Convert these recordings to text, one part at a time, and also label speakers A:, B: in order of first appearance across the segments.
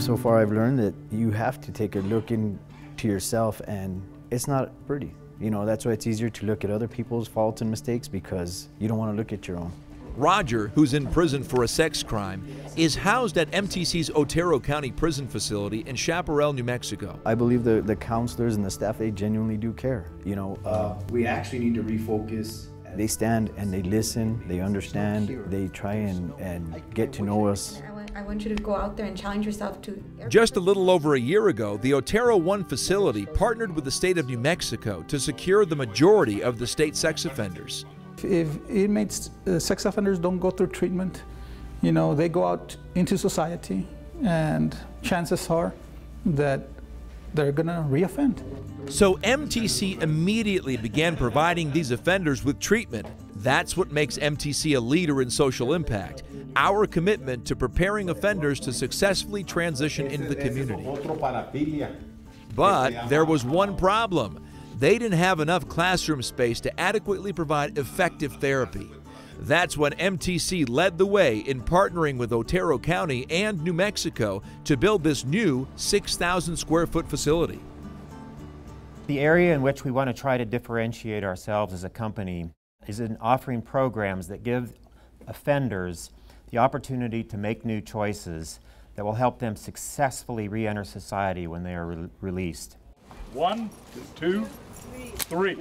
A: So far I've learned that you have to take a look into yourself, and it's not pretty. You know, that's why it's easier to look at other people's faults and mistakes, because you don't want to look at your own.
B: Roger, who's in prison for a sex crime, is housed at MTC's Otero County Prison Facility in Chaparral, New Mexico.
A: I believe the counselors and the staff, they genuinely do care. You know, we actually need to refocus. They stand and they listen, they understand, they try and get to know us.
C: I want you to go out there and challenge yourself to...
B: Just a little over a year ago, the Otero 1 facility partnered with the state of New Mexico to secure the majority of the state sex offenders.
D: If inmates, sex offenders don't go through treatment, you know, they go out into society, and chances are that they're gonna reoffend.
B: So MTC immediately began providing these offenders with treatment. That's what makes MTC a leader in social impact, our commitment to preparing offenders to successfully transition into the community. But there was one problem. They didn't have enough classroom space to adequately provide effective therapy. That's when MTC led the way in partnering with Otero County and New Mexico to build this new 6,000 square foot facility.
E: The area in which we want to try to differentiate ourselves as a company is in offering programs that give offenders the opportunity to make new choices that will help them successfully re-enter society when they are released.
F: 1, 2, 3.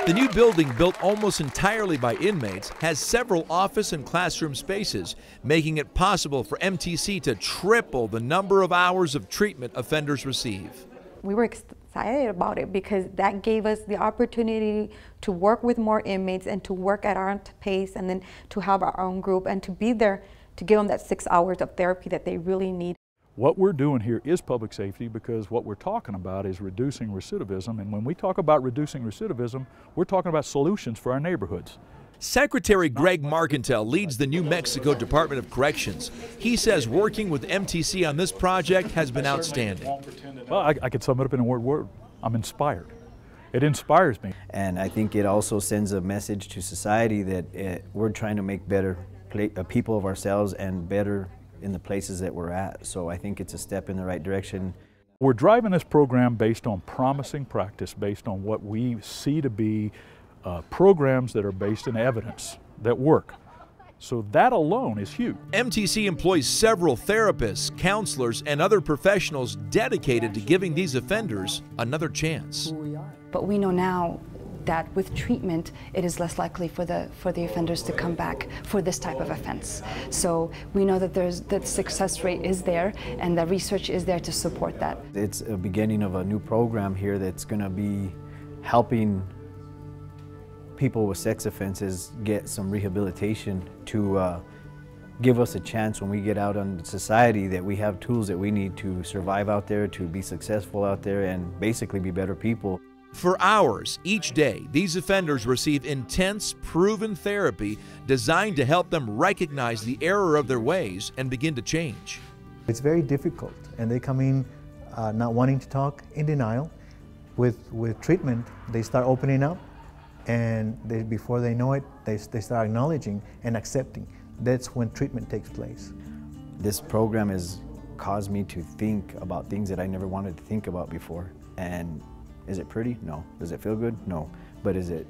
B: The new building, built almost entirely by inmates, has several office and classroom spaces, making it possible for MTC to triple the number of hours of treatment offenders receive.
C: We were excited about it because that gave us the opportunity to work with more inmates and to work at our own pace, and then to have our own group and to be there to give them that 6 hours of therapy that they really need.
F: What we're doing here is public safety, because what we're talking about is reducing recidivism. And when we talk about reducing recidivism, we're talking about solutions for our neighborhoods.
B: Secretary Greg Marquardt leads the New Mexico Department of Corrections. He says working with MTC on this project has been outstanding.
F: Well, I could sum it up in a word. I'm inspired. It inspires me.
A: And I think it also sends a message to society that we're trying to make better people of ourselves and better in the places that we're at. So I think it's a step in the right direction.
F: We're driving this program based on promising practice, based on what we see to be programs that are based in evidence that work. So that alone is huge.
B: MTC employs several therapists, counselors, and other professionals dedicated to giving these offenders another chance.
G: But we know now that with treatment, it is less likely for the offenders to come back for this type of offense. So we know that the success rate is there, and the research is there to support that.
A: It's a beginning of a new program here that's going to be helping people with sex offenses get some rehabilitation to give us a chance when we get out in society, that we have tools that we need to survive out there, to be successful out there, and basically be better people.
B: For hours each day, these offenders receive intense, proven therapy designed to help them recognize the error of their ways and begin to change.
H: It's very difficult, and they come in not wanting to talk, in denial. With treatment, they start opening up, and before they know it, they start acknowledging and accepting. That's when treatment takes place.
A: This program has caused me to think about things that I never wanted to think about before. And is it pretty? No. Does it feel good? No. But is it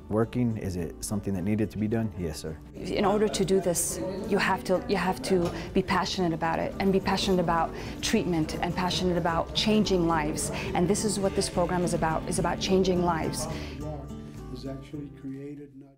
A: working? Is it something that needed to be done? Yes, sir.
G: In order to do this, you have to be passionate about it, and be passionate about treatment, and passionate about changing lives. And this is what this program is about changing lives.
I: Was actually created not